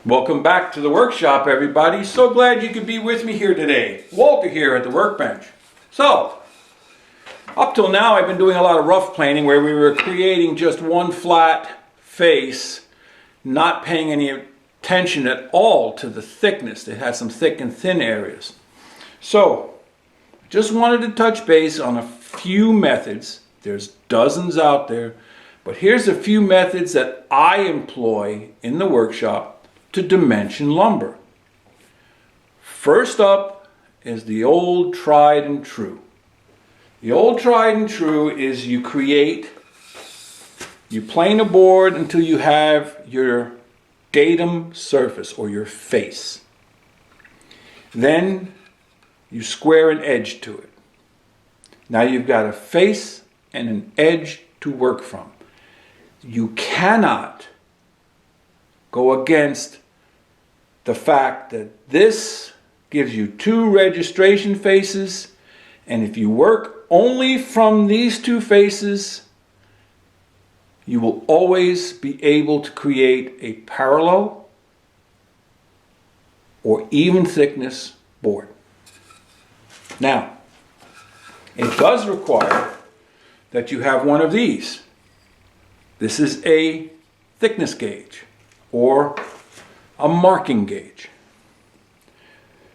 Welcome back to the workshop, everybody. So glad you could be with me here today. Walter here at the workbench. So, up till now I've been doing a lot of rough planing where we were creating just one flat face, not paying any attention at all to the thickness. It has some thick and thin areas. So, just wanted to touch base on a few methods. There's dozens out there, but here's a few methods that I employ in the workshop to dimension lumber. First up is the old tried and true. The old tried and true is you plane a board until you have your datum surface or your face. Then you square an edge to it. Now you've got a face and an edge to work from. You cannot go against the fact that this gives you two registration faces, and if you work only from these two faces, you will always be able to create a parallel or even thickness board. Now, it does require that you have one of these. This is a thickness gauge or a marking gauge.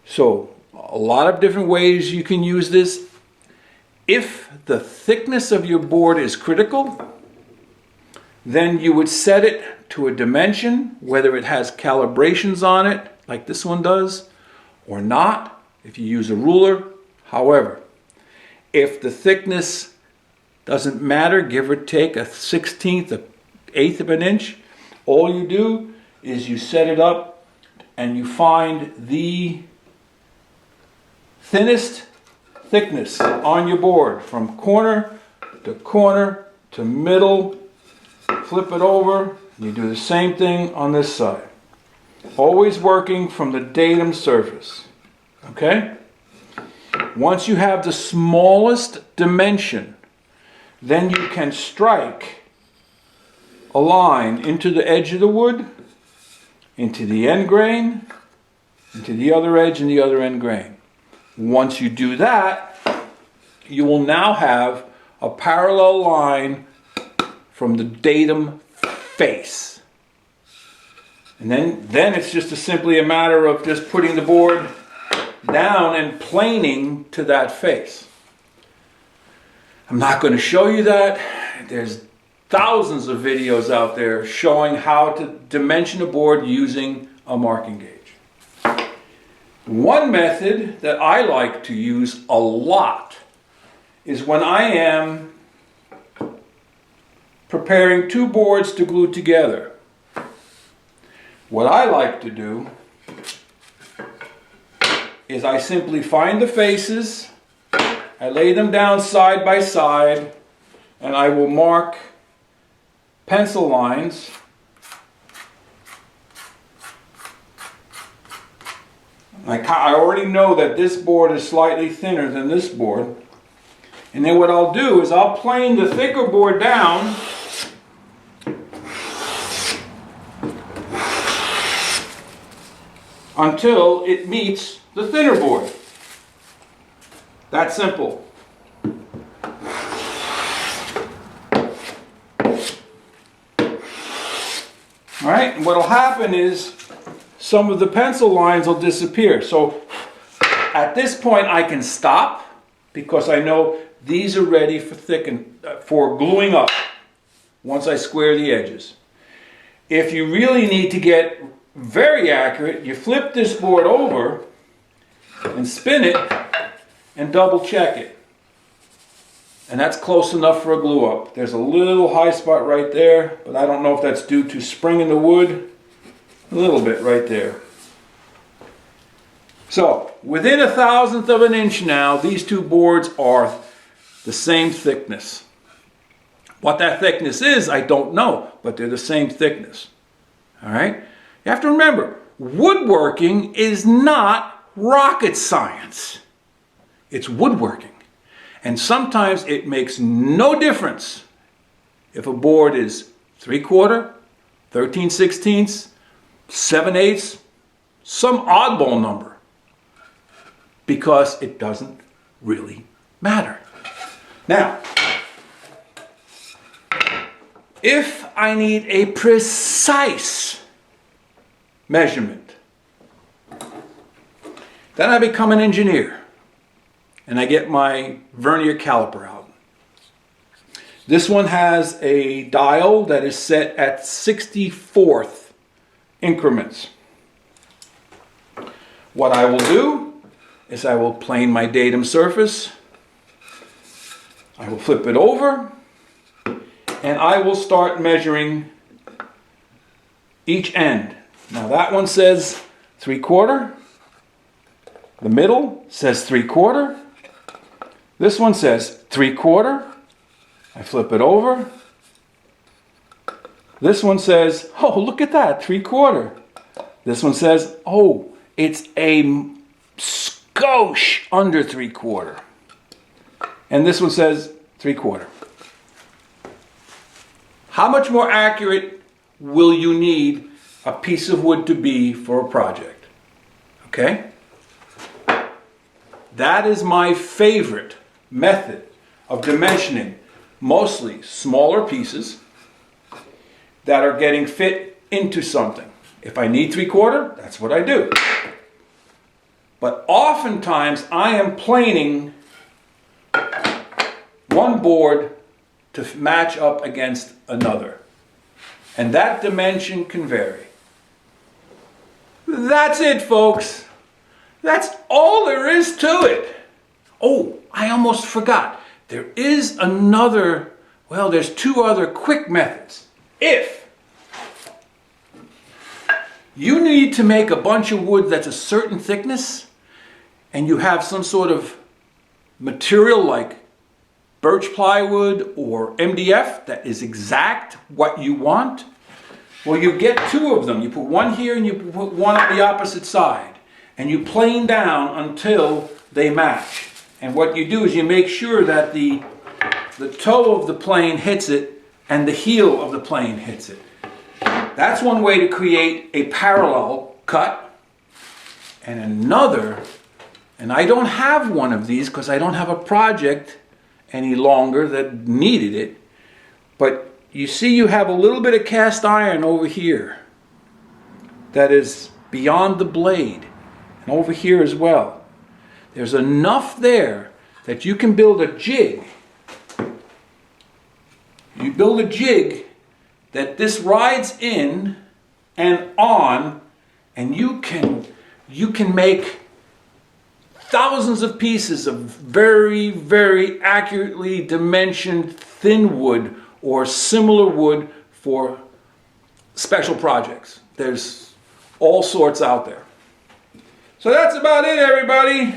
So a lot of different ways you can use this. If the thickness of your board is critical, then you would set it to a dimension, whether it has calibrations on it like this one does or not, if you use a ruler. However, if the thickness doesn't matter, give or take a 1/16, an eighth of an inch, all you do is you set it up and you find the thinnest thickness on your board from corner to middle, flip it over, and you do the same thing on this side. Always working from the datum surface, okay? Once you have the smallest dimension, then you can strike a line into the edge of the wood, into the end grain, into the other edge and the other end grain. Once you do that, you will now have a parallel line from the datum face. And then it's just simply a matter of just putting the board down and planing to that face. I'm not going to show you that. There's thousands of videos out there showing how to dimension a board using a marking gauge. One method that I like to use a lot is when I am preparing two boards to glue together. What I like to do is I simply find the faces, I lay them down side by side, and I will mark pencil lines I already know that this board is slightly thinner than this board, and then what I'll do is I'll plane the thicker board down until it meets the thinner board. That simple. All right, and what will happen is some of the pencil lines will disappear. So at this point I can stop because I know these are ready for gluing up once I square the edges. If you really need to get very accurate, you flip this board over and spin it and double check it. And that's close enough for a glue up. There's a little high spot right there, but I don't know if that's due to spring in the wood. A little bit right there. So, within 1/1000th of an inch now, these two boards are the same thickness. What that thickness is, I don't know, but they're the same thickness. All right? You have to remember, woodworking is not rocket science. It's woodworking. And sometimes it makes no difference if a board is 3/4, 13/16, 7/8, some oddball number, because it doesn't really matter. Now, if I need a precise measurement, then I become an engineer and I get my vernier caliper out. This one has a dial that is set at 64th increments. What I will do is I will plane my datum surface, I will flip it over, and I will start measuring each end. Now that one says 3/4, the middle says 3/4, this one says 3/4, I flip it over, this one says, oh, look at that, 3/4. This one says, oh, it's a skosh under 3/4. And this one says 3/4. How much more accurate will you need a piece of wood to be for a project? Okay? That is my favorite method of dimensioning mostly smaller pieces that are getting fit into something. If I need 3/4, that's what I do. But oftentimes I am planing one board to match up against another. And that dimension can vary. That's it, folks. That's all there is to it. Oh, I almost forgot. There is another, well, there's two other quick methods. If you need to make a bunch of wood that's a certain thickness, and you have some sort of material like birch plywood or MDF that is exact what you want, well, you get two of them. You put one here and you put one on the opposite side, and you plane down until they match. And what you do is you make sure that the toe of the plane hits it and the heel of the plane hits it. That's one way to create a parallel cut. And another, and I don't have one of these because I don't have a project any longer that needed it, but you see you have a little bit of cast iron over here that is beyond the blade, and over here as well. There's enough there that you can build a jig. You build a jig that this rides in and on, and you can make thousands of pieces of very, very accurately dimensioned thin wood or similar wood for special projects. There's all sorts out there. So that's about it, everybody.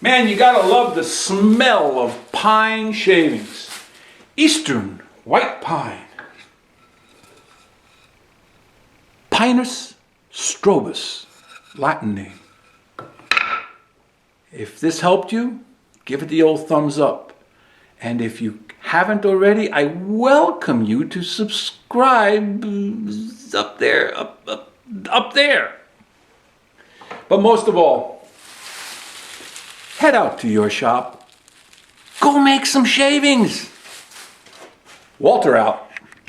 Man, you gotta love the smell of pine shavings. Eastern white pine. Pinus strobus, Latin name. If this helped you, give it the old thumbs up. And if you haven't already, I welcome you to subscribe up there, up there. But most of all, head out to your shop. Go make some shavings. Walter out.